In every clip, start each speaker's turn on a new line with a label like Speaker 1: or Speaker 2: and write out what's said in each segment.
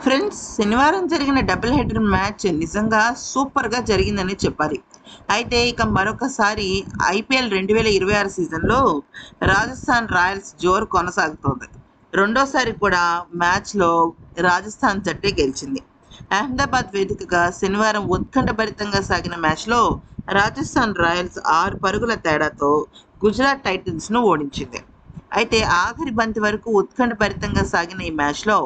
Speaker 1: Friends, శనివారం జరిగిన double header match నిజంగా సూపర్గా జరిగిందని చెప్పాలి. అయితే ఇక మరొకసారి ఐపీఎల్ 2026 సీజన్లో రాజస్థాన్ రాయల్స్ జోరు కొనసాగుతోంది. రెండోసారి కూడా మ్యాచ్లో రాజస్థాన్ జట్టే గెలిచింది. అహ్మదాబాద్ వేదికగా శనివారం ఉత్కంఠభరితంగా సాగిన మ్యాచ్లో రాజస్థాన్ రాయల్స్ 6 పరుగుల తేడాతో గుజరాత్ టైటన్స్ను ఓడించింది. అయితే ఆఖరి బంతి వరకు ఉత్కంఠభరితంగా సాగిన ఈ మ్యాచ్లో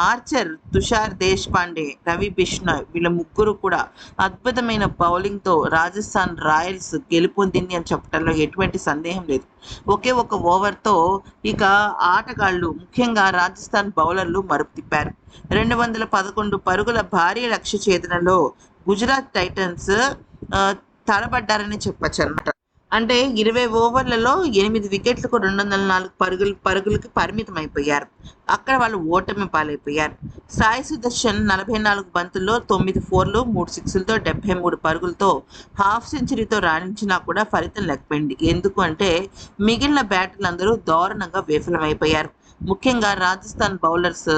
Speaker 1: ఆర్చర్, తుషార్ దేశ్పాండే, రవి బిష్నాయ్ వీళ్ళ ముగ్గురు కూడా అద్భుతమైన బౌలింగ్తో రాజస్థాన్ రాయల్స్ గెలుపొందింది అని చెప్పడంలో ఎటువంటి సందేహం లేదు. ఒకే ఒక ఓవర్తో ఇక ఆటగాళ్లు ముఖ్యంగా రాజస్థాన్ బౌలర్లు మరుపు తిప్పారు. 211 పరుగుల భారీ లక్ష్య ఛేదనలో గుజరాత్ టైటన్స్ తడబడ్డారని చెప్పొచ్చు అన్నమాట. అంటే 20 ఓవర్లలో 8 వికెట్లకు 204 పరుగులకి పరిమితం అయిపోయారు. అక్కడ వాళ్ళు ఓటమి పాలైపోయారు. సాయి సుదర్శన్ 44 బంతుల్లో 9 ఫోర్లు 3 సిక్స్లతో 73 పరుగులతో హాఫ్ సెంచరీతో రాణించినా కూడా ఫలితం లేకపోయింది. ఎందుకు అంటే మిగిలిన బ్యాటర్లందరూ దారుణంగా విఫలమైపోయారు. ముఖ్యంగా రాజస్థాన్ బౌలర్స్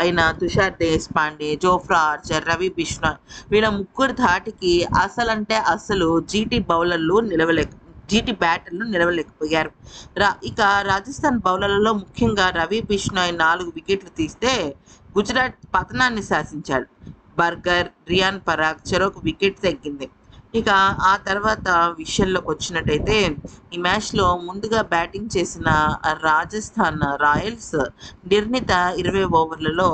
Speaker 1: అయిన తుషార్ దేశ్పాండే, జోఫ్రా ఆర్చర్, రవి బిష్నాయ్ వీళ్ళ ముగ్గురు ధాటికి అసలు జీటీ బ్యాటర్లు నిలవలేకపోయారు. ఇక రాజస్థాన్ బౌలర్లలో ముఖ్యంగా రవి బిష్నాయ్ 4 వికెట్లు తీస్తే గుజరాత్ పతనాన్ని శాసించాడు. బర్గర్, రియాన్ పరాగ్ చెరొక వికెట్ తగ్గింది. ఇక ఆ తర్వాత విషయంలోకి వచ్చినట్టయితే ఈ మ్యాచ్లో ముందుగా బ్యాటింగ్ చేసిన రాజస్థాన్ రాయల్స్ నిర్ణీత 20 ఓవర్లలో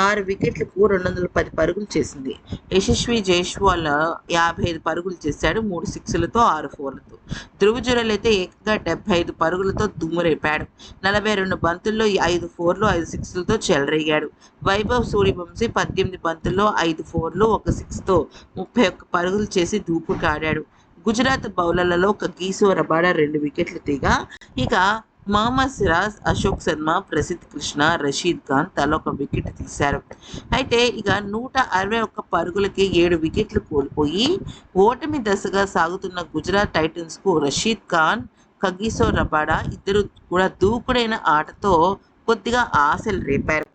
Speaker 1: 6 వికెట్లకు 210 పరుగులు చేసింది. యశస్వి జైస్వాల్ 55 పరుగులు చేశాడు, 3 సిక్స్లతో 6 ఫోర్లతో. ధృవ జురేల్ అయితే ఏకంగా 75 పరుగులతో దుమ్మురేపాడు. 42 బంతుల్లో 5 ఫోర్లు 5 సిక్స్లతో చెలరేగాడు. వైభవ్ సూర్యవంశీ 18 బంతుల్లో 5 ఫోర్లు 1 సిక్స్తో 31 పరుగులు చేసి దూకుడుకాడాడు. గుజరాత్ బౌలర్లలో కగిసో రబాడా 2 వికెట్లు తీగా ఇక మహమ్మద్ సిరాజ్, అశోక్ శర్మ, ప్రసిద్ధ్ కృష్ణ, రషీద్ ఖాన్ తలా ఒక వికెట్ తీశారు. అయితే ఇక 161 పరుగులకి 7 వికెట్లు కోల్పోయి ఓటమి దశగా సాగుతున్న గుజరాత్ టైటన్స్కు రషీద్ ఖాన్, కగిసో రబాడా ఇద్దరు కూడా దూకుడైన ఆటతో కొద్దిగా ఆశలు రేపారు.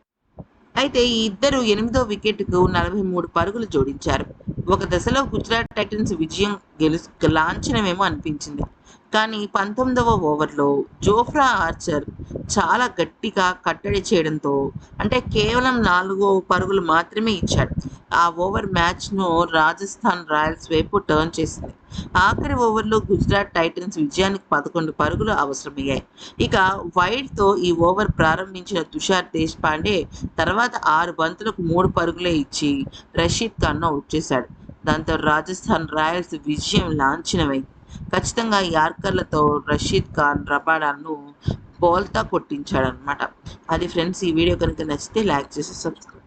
Speaker 1: అయితే ఈ ఇద్దరు 8వ వికెట్కు 43 పరుగులు జోడించారు. ఒక దశలో గుజరాత్ టైటన్స్ విజయం లాంఛనమేమో అనిపించింది. కానీ 19వ ఓవర్లో జోఫ్రా ఆర్చర్ చాలా గట్టిగా కట్టడి చేయడంతో అంటే కేవలం 4 పరుగులు మాత్రమే ఇచ్చాడు. ఆ ఓవర్ మ్యాచ్ను రాజస్థాన్ రాయల్స్ వైపు టర్న్ చేసింది. ఆఖరి ఓవర్లో గుజరాత్ టైటన్స్ విజయానికి 11 పరుగులు అవసరమయ్యాయి. ఇక వైడ్తో ఈ ఓవర్ ప్రారంభించిన తుషార్ దేశ్పాండే తర్వాత 6 బంతులకు 3 పరుగులే ఇచ్చి రషీద్ ఖాన్ను అవుట్ చేశాడు. దాంతో రాజస్థాన్ రాయల్స్ విజయం లాంఛనమైంది. ఖచ్చితంగా యార్కర్లతో రషీద్ ఖాన్ రబాడాను బోల్తా కొట్టించాడనమాట. అది ఫ్రెండ్స్, ఈ వీడియో కనుక నచ్చితే లైక్ చేసి సబ్స్క్రైబ్